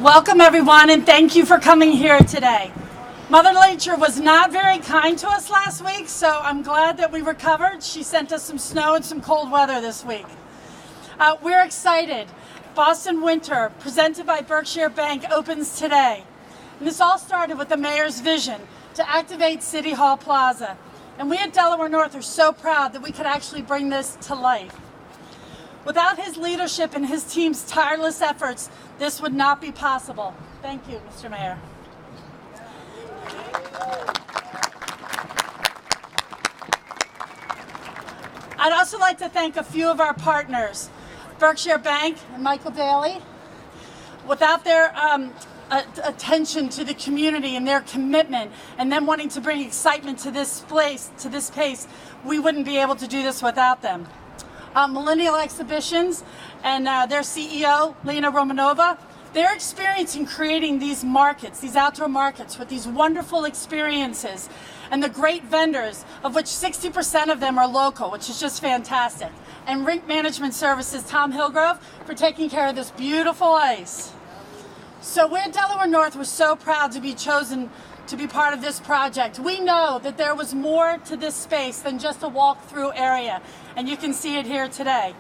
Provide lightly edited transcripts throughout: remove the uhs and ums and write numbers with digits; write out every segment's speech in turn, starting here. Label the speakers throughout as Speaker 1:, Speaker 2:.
Speaker 1: Welcome everyone, and thank you for coming here today. Mother Nature was not very kind to us last week, so I'm glad that we recovered. She sent us some snow and some cold weather this week. We're excited. Boston Winter, presented by Berkshire Bank, opens today. And this all started with the mayor's vision to activate City Hall Plaza. And we at Delaware North are so proud that we could actually bring this to life. Without his leadership and his team's tireless efforts, this would not be possible. Thank you, Mr. Mayor. I'd also like to thank a few of our partners, Berkshire Bank and Michael Daly. Without their attention to the community and their commitment and them wanting to bring excitement to this place, we wouldn't be able to do this without them. Millennial Exhibitions and their CEO, Lena Romanova, their experience in creating these markets, these outdoor markets with these wonderful experiences and the great vendors, of which 60% of them are local, which is just fantastic. And Rink Management Services, Tom Hillgrove, for taking care of this beautiful ice. So we're at Delaware North, we're so proud to be chosen to be part of this project. We know that there was more to this space than just a walk-through area, and you can see it here today.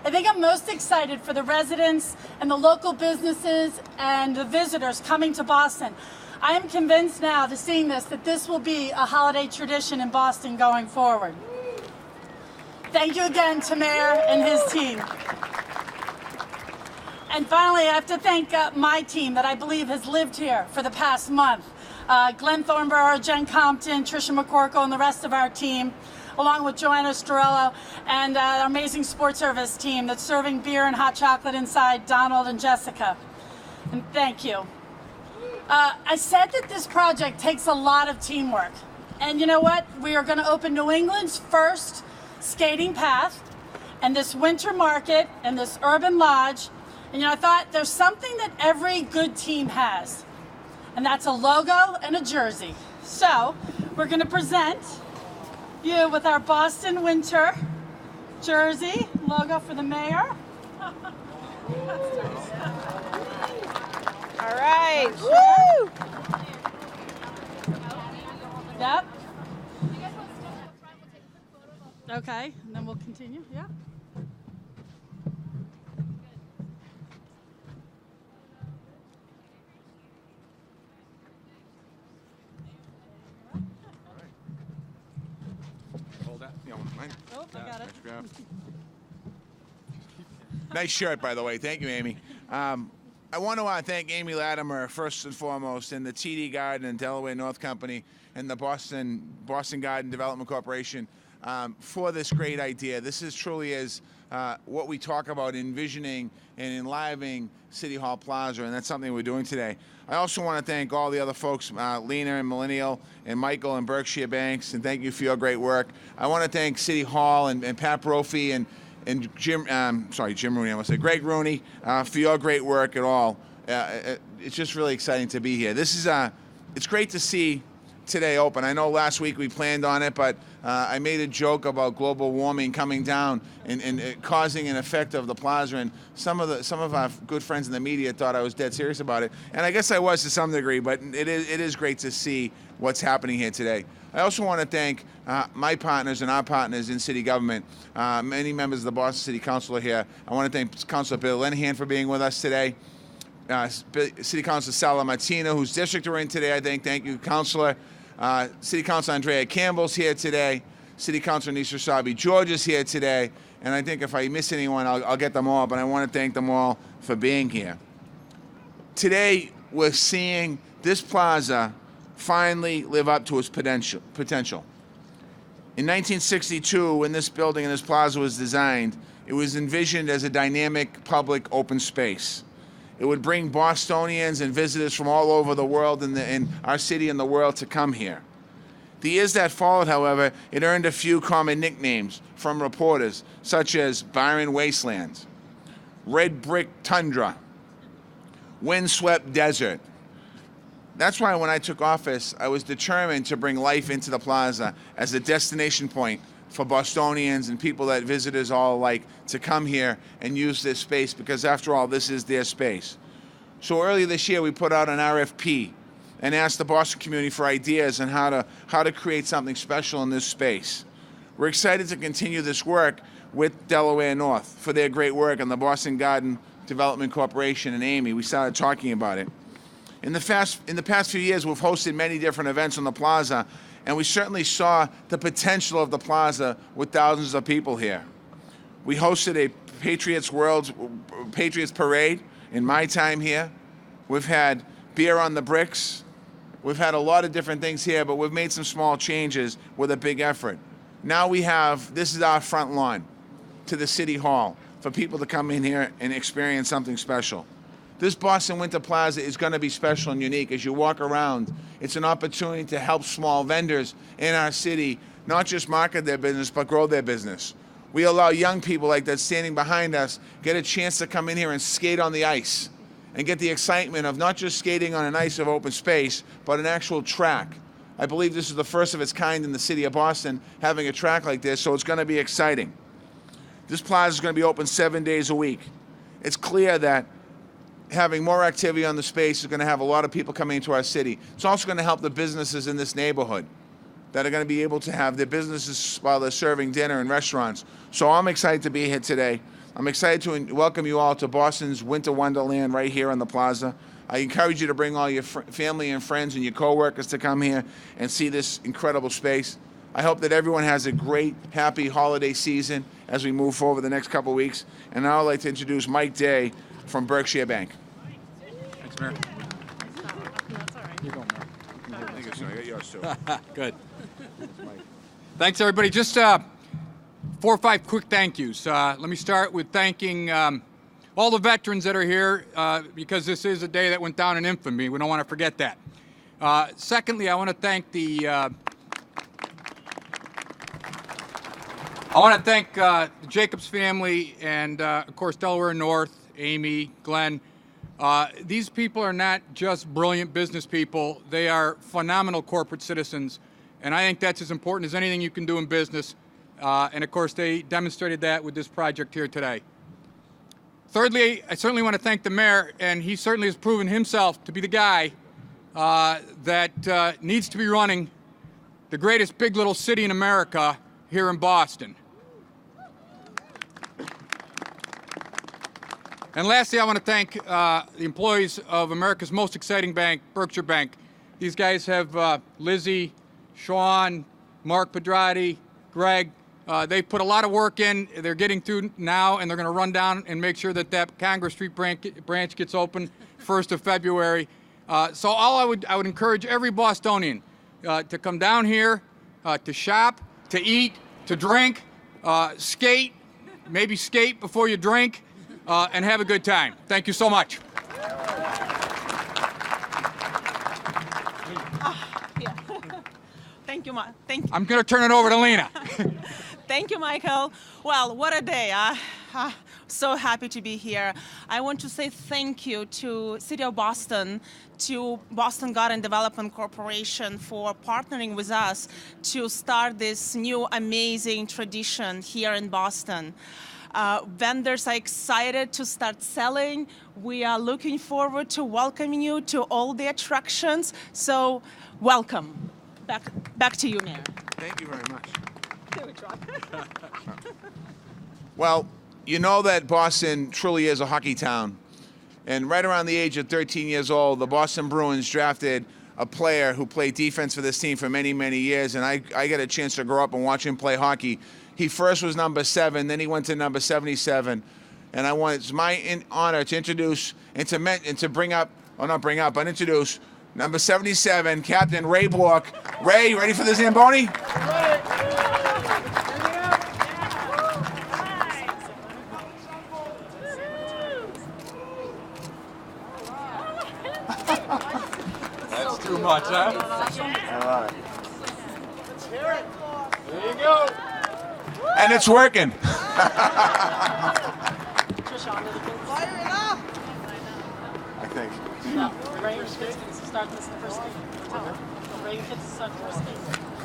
Speaker 1: I think I'm most excited for the residents and the local businesses and the visitors coming to Boston. I am convinced now to seeing this that this will be a holiday tradition in Boston going forward. Thank you again to Mayor and his team. And finally, I have to thank my team that I believe has lived here for the past month. Glenn Thornborough, Jen Compton, Tricia McCorkle, and the rest of our team, along with Joanna Storello and our amazing sports service team that's serving beer and hot chocolate inside, Donald and Jessica. And thank you. I said that this project takes a lot of teamwork. And you know what? We are going to open New England's first skating path and this winter market and this urban lodge. And I thought there's something that every good team has, and that's a logo and a jersey. So we're going to present you with our Boston Winter jersey, logo for the mayor.
Speaker 2: All right. Woo!
Speaker 1: Yep. Okay, and then we'll continue. Yeah. Oh, I got it.
Speaker 3: Nice shirt, by the way. Thank you, Amy. I want to thank Amy Latimer, first and foremost, and the TD Garden and Delaware North Company and the Boston Garden Development Corporation for this great idea. This truly is what we talk about, envisioning and enlivening City Hall Plaza, and that's something we're doing today. I also want to thank all the other folks, Lena and Millennial and Michael and Berkshire Banks, and thank you for your great work. I want to thank City Hall and Pat Brophy and Jim Rooney, I want to say Greg Rooney, for your great work at all. It's just really exciting to be here. It's great to see today open. I know last week we planned on it, but I made a joke about global warming coming down and causing an effect of the plaza, and some of our good friends in the media thought I was dead serious about it, and I guess I was to some degree, but it is great to see what's happening here today. I also want to thank my partners and our partners in city government. Many members of the Boston City Council are here. I want to thank Councilor Bill Linehan for being with us today. City Councilor Sala Martina, whose district we're in today, I think. Thank you, Councilor. City Councilor Andrea Campbell's here today. City Councilor Nisha Sabi George is here today. And I think if I miss anyone, I'll get them all, but I want to thank them all for being here. Today, we're seeing this plaza finally live up to its potential. In 1962, when this building and this plaza was designed, it was envisioned as a dynamic public open space. It would bring Bostonians and visitors from all over the world and our city and the world to come here. The years that followed, however, it earned a few common nicknames from reporters, such as Byron Wasteland, Red Brick Tundra, Windswept Desert. That's why when I took office, I was determined to bring life into the plaza as a destination point for Bostonians and people that visitors all like to come here and use this space, because after all, this is their space. So earlier this year, we put out an RFP and asked the Boston community for ideas on how to create something special in this space. We're excited to continue this work with Delaware North for their great work and the Boston Garden Development Corporation and Amy. We started talking about it. In the past few years, we've hosted many different events on the plaza, and we certainly saw the potential of the plaza with thousands of people here. We hosted a Patriots Parade in my time here. We've had beer on the bricks. We've had a lot of different things here, but we've made some small changes with a big effort. Now this is our front lawn to the City Hall for people to come in here and experience something special. This Boston Winter Plaza is going to be special and unique. As you walk around, it's an opportunity to help small vendors in our city not just market their business, but grow their business. We allow young people like that standing behind us get a chance to come in here and skate on the ice and get the excitement of not just skating on an ice of open space, but an actual track. I believe this is the first of its kind in the city of Boston, having a track like this, so it's going to be exciting. This plaza is going to be open 7 days a week. It's clear that having more activity on the space is going to have a lot of people coming into our city. It's also going to help the businesses in this neighborhood that are going to be able to have their businesses while they're serving dinner in restaurants. So I'm excited to be here today. I'm excited to welcome you all to Boston's Winter Wonderland right here on the plaza. I encourage you to bring all your family and friends and your coworkers to come here and see this incredible space. I hope that everyone has a great, happy holiday season as we move forward the next couple weeks. And now I'd like to introduce Mike Day from Berkshire Bank.
Speaker 4: Thanks, Mayor.
Speaker 2: That's all right.
Speaker 4: You're going, Mayor.
Speaker 3: Thank you, sir. I got yours too.
Speaker 4: Good. Thanks, everybody. Just 4 or 5 quick thank yous. Let me start with thanking all the veterans that are here because this is a day that went down in infamy. We don't want to forget that. Secondly, I want to thank the Jacobs family and, of course, Delaware North, Amy, Glenn. These people are not just brilliant business people. They are phenomenal corporate citizens, and I think that's as important as anything you can do in business. And, of course, they demonstrated that with this project here today. Thirdly, I certainly want to thank the mayor, and he certainly has proven himself to be the guy that needs to be running the greatest big little city in America here in Boston. And lastly, I want to thank the employees of America's most exciting bank, Berkshire Bank. These guys have Lizzie, Sean, Mark Pedrati, Greg. They put a lot of work in. They're getting through now, and they're going to run down and make sure that Congress Street branch gets open 1st of February. So I would encourage every Bostonian to come down here, to shop, to eat, to drink, skate, maybe skate before you drink, and have a good time. Thank you so much.
Speaker 2: Yeah. Thank you,
Speaker 4: I'm going to turn it over to Lena.
Speaker 2: Thank you, Michael. Well, what a day. So happy to be here. I want to say thank you to City of Boston, to Boston Garden Development Corporation for partnering with us to start this new amazing tradition here in Boston. Vendors are excited to start selling. We are looking forward to welcoming you to all the attractions. So welcome. Back to you, Mayor.
Speaker 3: Thank you very much.
Speaker 2: Here we try.
Speaker 3: Well, you know that Boston truly is a hockey town. And right around the age of 13 years old, the Boston Bruins drafted a player who played defense for this team for many, many years. And I got a chance to grow up and watch him play hockey. He first was number 7, then he went to number 77. And it's my honor to introduce and to introduce number 77, Captain Ray Bork. Ray, you ready for the Zamboni?
Speaker 4: That's too much, huh?
Speaker 3: All right.
Speaker 4: Let's hear it. There you go.
Speaker 3: And it's working. I think.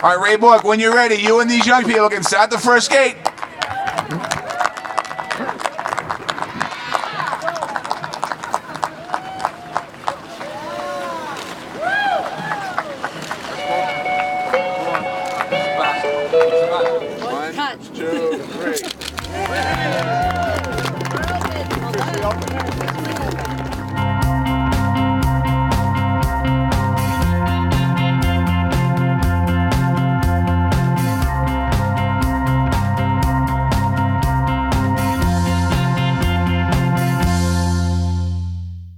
Speaker 3: All right, Ray Bork, when you're ready, you and these young people can start the first skate.